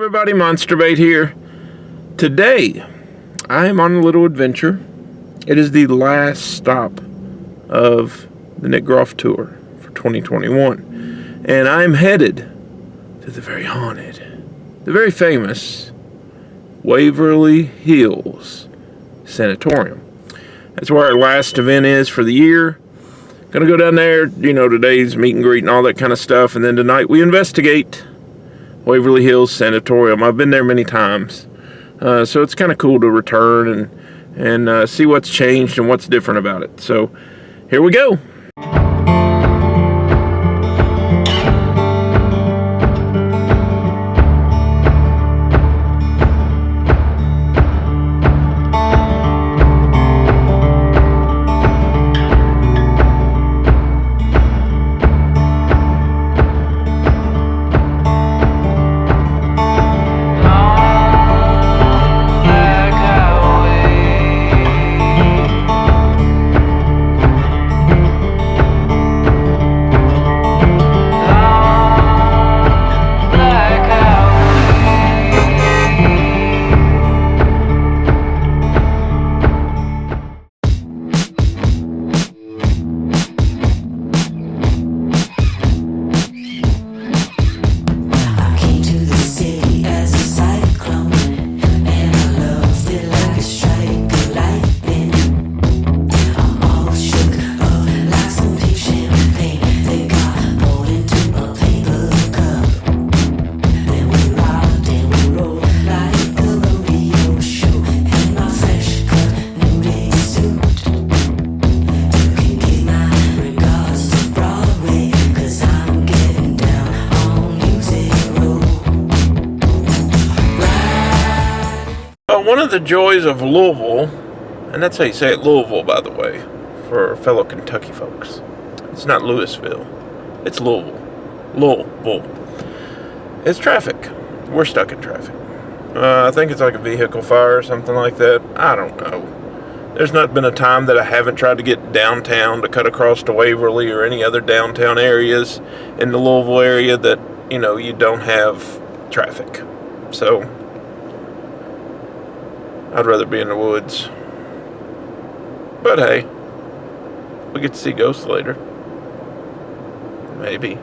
everybody, Monster Bait here. Today, I am on a little adventure. It is the last stop of the Nick Groff tour for 2021. And I'm headed to the very haunted, the very famous Waverly Hills Sanatorium. That's where our last event is for the year. Gonna go down there, today's meet and greet and all that kind of stuff. And then tonight we investigate Waverly Hills Sanatorium. I've been there many times, so it's kind of cool to return and see what's changed and what's different about it. So here we go. One of the joys of Louisville, and that's how you say it, Louisville, by the way, for fellow Kentucky folks. It's not Louisville, it's Louisville. Louisville. It's traffic. We're stuck in traffic. I think it's like a vehicle fire or something like that. I don't know. There's not been a time that I haven't tried to get downtown to cut across to Waverly or any other downtown areas in the Louisville area that, you don't have traffic. So I'd rather be in the woods. But hey, we get to see ghosts later. Maybe.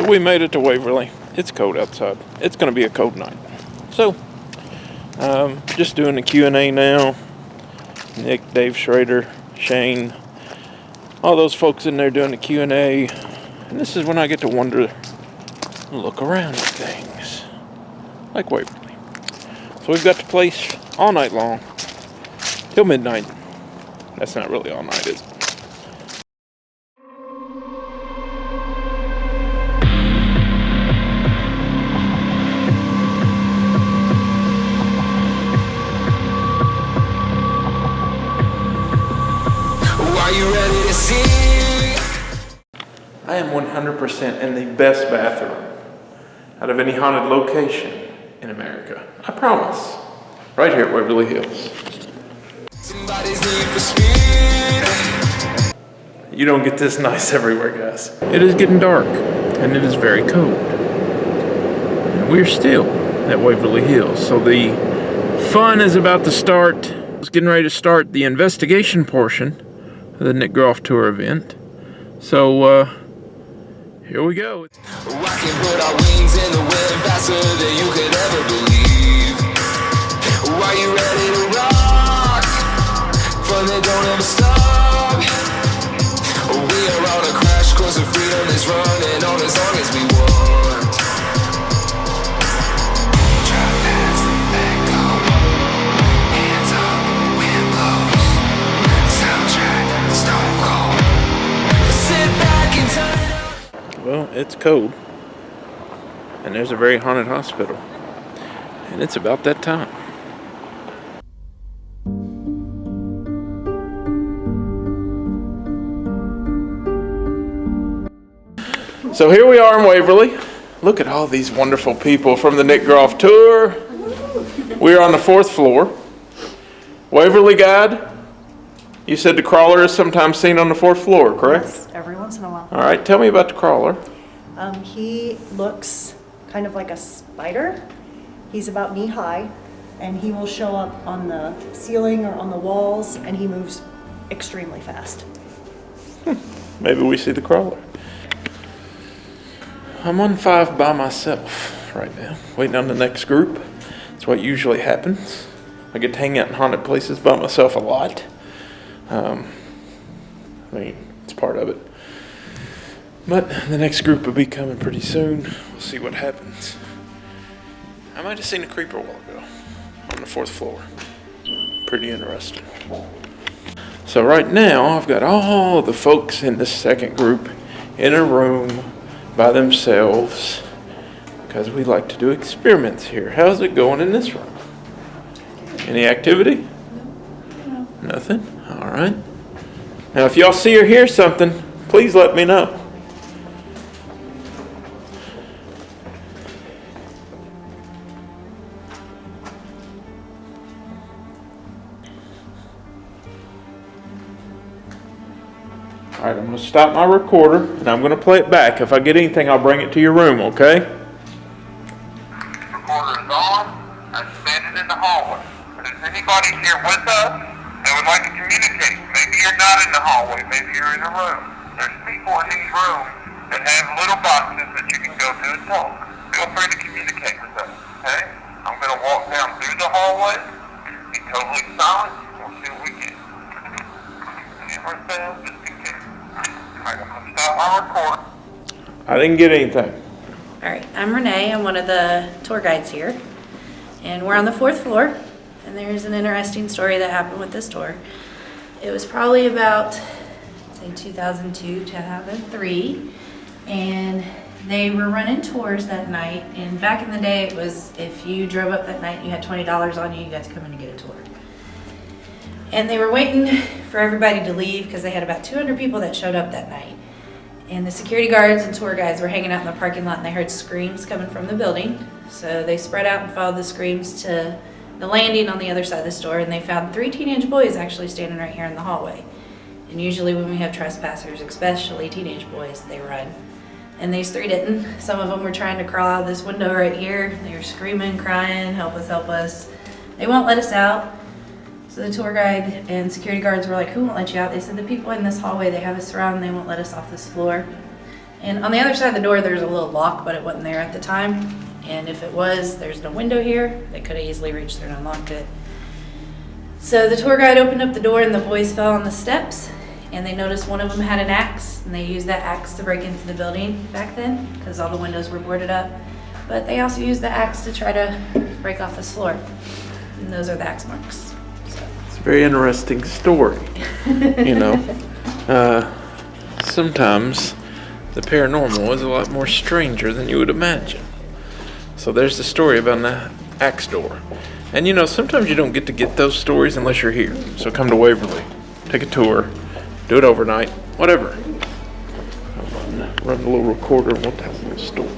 We made it to Waverly. It's cold outside. It's going to be a cold night. So, just doing the Q&A now. Nick, Dave Schrader, Shane, all those folks in there doing the Q&A. And this is when I get to wonder and look around at things. Like Waverly. So we've got the place all night long. Till midnight. That's not really all night, is it? Are you ready to see? I am 100% in the best bathroom out of any haunted location in America. I promise. Right here at Waverly Hills. Somebody's need for speed. You don't get this nice everywhere, guys. It is getting dark, and it is very cold. And we're still at Waverly Hills. So the fun is about to start. It's getting ready to start the investigation portion of the Nick Groff Tour event. So here we go. I can put our wings in the wind faster than you could ever believe. Are you ready to rock? Fun that don't ever stop. We are on a crash course of freedom that's running on as long as we want. Drive fast, let go. Hands up, wind blows. Soundtrack, stone cold. Sit back and turn it up. Well, it's cold. And there's a very haunted hospital. And it's about that time. So here we are in Waverly. Look at all these wonderful people from the Nick Groff Tour. We're on the 4th floor. Waverly Guide, you said the crawler is sometimes seen on the 4th floor, correct? Yes, every once in a while. All right, tell me about the crawler. He looks kind of like a spider. He's about knee high, and he will show up on the ceiling or on the walls, and he moves extremely fast. Maybe we see the crawler. I'm on 5 by myself right now, waiting on the next group. That's what usually happens. I get to hang out in haunted places by myself a lot. I mean, it's part of it. But the next group will be coming pretty soon. We'll see what happens. I might have seen a creeper a while ago on the 4th floor. Pretty interesting. So right now, I've got all the folks in this second group in a room by themselves because we like to do experiments here. How's it going in this room? Any activity? No. Nothing? All right. Now, if y'all see or hear something, please let me know. All right, I'm going to stop my recorder, and I'm going to play it back. If I get anything, I'll bring it to your room, okay? Recorder is on. I'm standing in the hallway. If there's anybody here with us that would like to communicate, maybe you're not in the hallway, maybe you're in a room. There's people in these rooms that have little boxes that you can go to and talk. Feel free to communicate with us, okay? I'm going to walk down through the hallway, be totally silent, and we'll see what we get. Never sound, just in case. Alright, I'm going to stop my recorder. I didn't get anything. All right, I'm Renee. I'm one of the tour guides here. And we're on the 4th floor. And there's an interesting story that happened with this tour. It was probably about, say, 2002, 2003. And they were running tours that night. And back in the day, it was if you drove up that night and you had $20 on you, you guys come in and get a tour. And they were waiting for everybody to leave because they had about 200 people that showed up that night. And the security guards and tour guides were hanging out in the parking lot and they heard screams coming from the building. So they spread out and followed the screams to the landing on the other side of the store, and they found 3 teenage boys actually standing right here in the hallway. And usually when we have trespassers, especially teenage boys, they run. And these 3 didn't. Some of them were trying to crawl out of this window right here. They were screaming, crying, help us, help us. They won't let us out. So the tour guide and security guards were like, who won't let you out? They said, the people in this hallway, they have us surrounded, they won't let us off this floor. And on the other side of the door, there's a little lock, but it wasn't there at the time. And if it was, there's no window here. They could have easily reached there and unlocked it. So the tour guide opened up the door and the boys fell on the steps. And they noticed one of them had an axe, and they used that axe to break into the building back then because all the windows were boarded up. But they also used the axe to try to break off this floor. And those are the axe marks. It's a very interesting story. You know, sometimes the paranormal is a lot more stranger than you would imagine. So there's the story about the axe door. And you know, sometimes you don't get to get those stories unless you're here. So come to Waverly, take a tour, do it overnight, whatever. I'll run a little recorder and we'll tell a little story.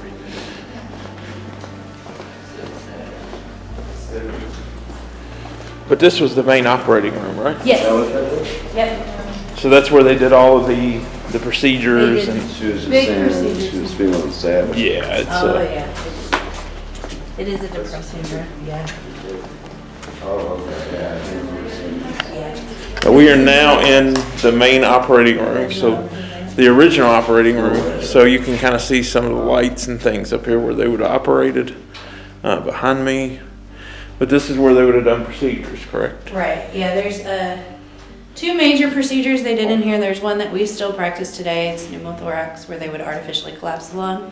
But this was the main operating room, right? Yes. Yep. So that's where they did all of the procedures They did. and She was just Big saying procedures. she was feeling sad. yeah, it's Oh, yeah. It is a depressing room, yeah. We are now in the main operating room, so the original operating room. So you can kind of see some of the lights and things up here where they would have operated behind me. But this is where they would have done procedures, correct? Right, yeah, there's two major procedures they did in here. There's one that we still practice today. It's pneumothorax, where they would artificially collapse the lung.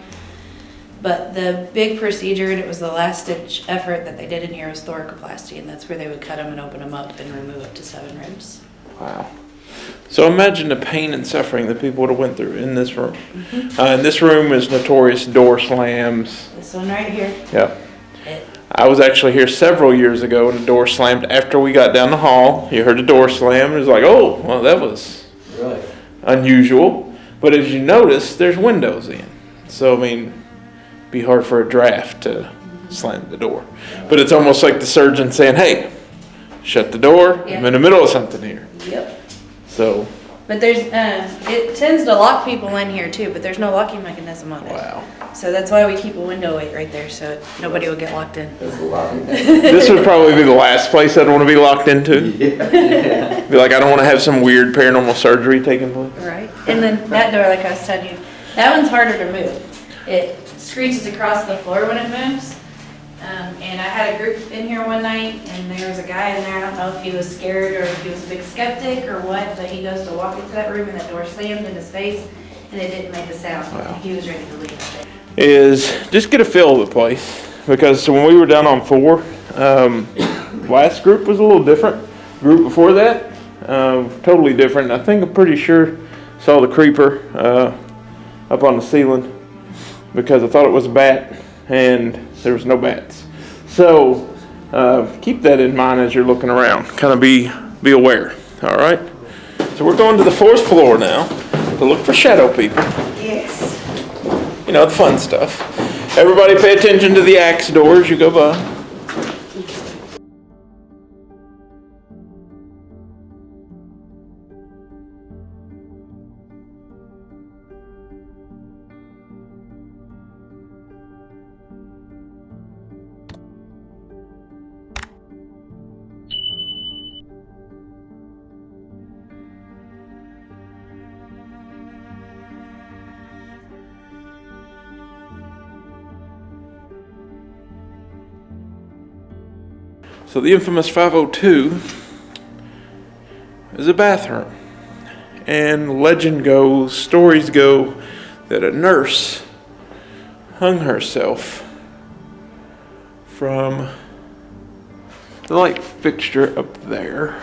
But the big procedure, and it was the last ditch effort that they did in here, was thoracoplasty, and that's where they would cut them and open them up and remove up to 7 ribs. Wow. So imagine the pain and suffering that people would have went through in this room. And this room is notorious door slams. This one right here. Yep. I was actually here several years ago and the door slammed after we got down the hall. You heard the door slam and it was like, oh, well, that was Really? unusual. But as you notice, there's windows in. So, I mean, it'd be hard for a draft to slam the door. But it's almost like the surgeon saying, hey, shut the door. Yeah. I'm in the middle of something here. Yep. So, But there's, it tends to lock people in here too, but there's no locking mechanism on it. wow. So that's why we keep a window right there, so nobody will get locked in. That's a lot. This would probably be the last place I'd want to be locked into. Yeah. Be like, I don't want to have some weird paranormal surgery taking place. Right. And then that door, like I was telling you, that one's harder to move. It screeches across the floor when it moves. And I had a group in here one night, and there was a guy in there, I don't know if he was scared or if he was a big skeptic or what, but he goes to walk into that room and that door slammed in his face, and it didn't make a sound. Wow. He was ready to leave. Is just get a feel of the place. Because when we were down on 4, last group was a little different. Group before that, totally different. I think I'm pretty sure saw the creeper up on the ceiling because I thought it was a bat and there was no bats. So keep that in mind as you're looking around. Kind of be aware. All right. So we're going to the 4th floor now to look for shadow people. Yes. You know, the fun stuff. Everybody pay attention to the axe door as you go by. So the infamous 502 is a bathroom. And legend goes, stories go, that a nurse hung herself from the light fixture up there.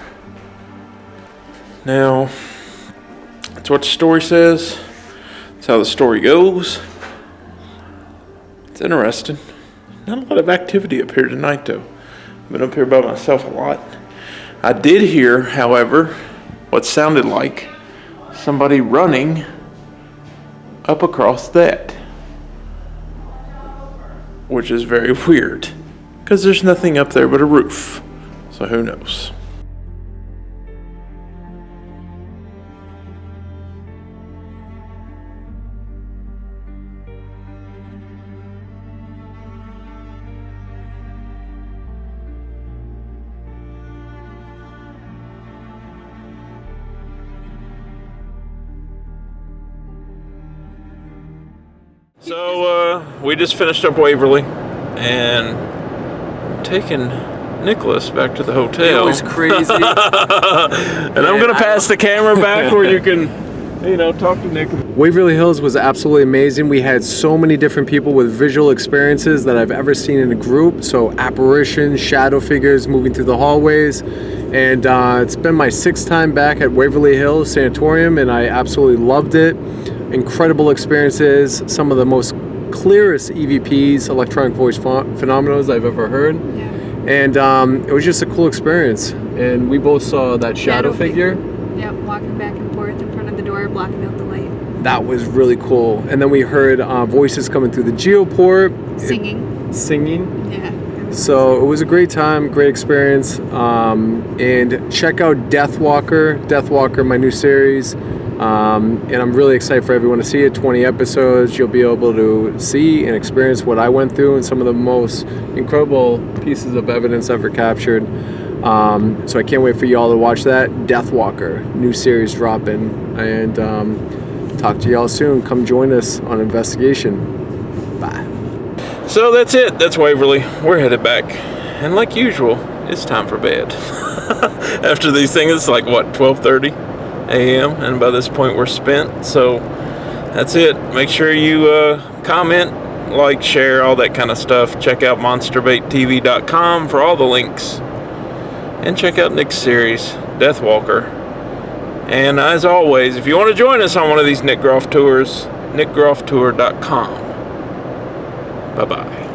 Now, that's what the story says. That's how the story goes. It's interesting. Not a lot of activity up here tonight, though. Been up here by myself a lot. I did hear, however, what sounded like somebody running up across that, which is very weird because there's nothing up there but a roof. So who knows? So we just finished up Waverly and taking Nicholas back to the hotel. It was crazy. And I'm gonna pass the camera back where you can, talk to Nicholas. Waverly Hills was absolutely amazing. We had so many different people with visual experiences that I've ever seen in a group. So apparitions, shadow figures moving through the hallways. And it's been my 6th time back at Waverly Hills Sanatorium, and I absolutely loved it. Incredible experiences, some of the most clearest EVPs, electronic voice phenomena I've ever heard. Yeah. And it was just a cool experience. And we both saw that shadow figure. Yep, walking back and forth in front of the door, blocking out the light. That was really cool. And then we heard voices coming through the geoport. Singing. Yeah. So it was a great time, great experience. And check out Deathwalker, my new series. And I'm really excited for everyone to see it. 20 episodes. You'll be able to see and experience what I went through and some of the most incredible pieces of evidence ever captured. So I can't wait for y'all to watch that. Deathwalker, new series dropping. And talk to y'all soon. Come join us on Investigation. Bye. So that's it. That's Waverly. We're headed back. And like usual, it's time for bed. After these things, it's like, what, 12:30 a.m.? And by this point, we're spent. So that's it. Make sure you comment, like, share, all that kind of stuff. Check out monsterbaittv.com for all the links. And check out Nick's series, Deathwalker. And as always, if you want to join us on one of these Nick Groff tours, nickgrofftour.com. Bye-bye.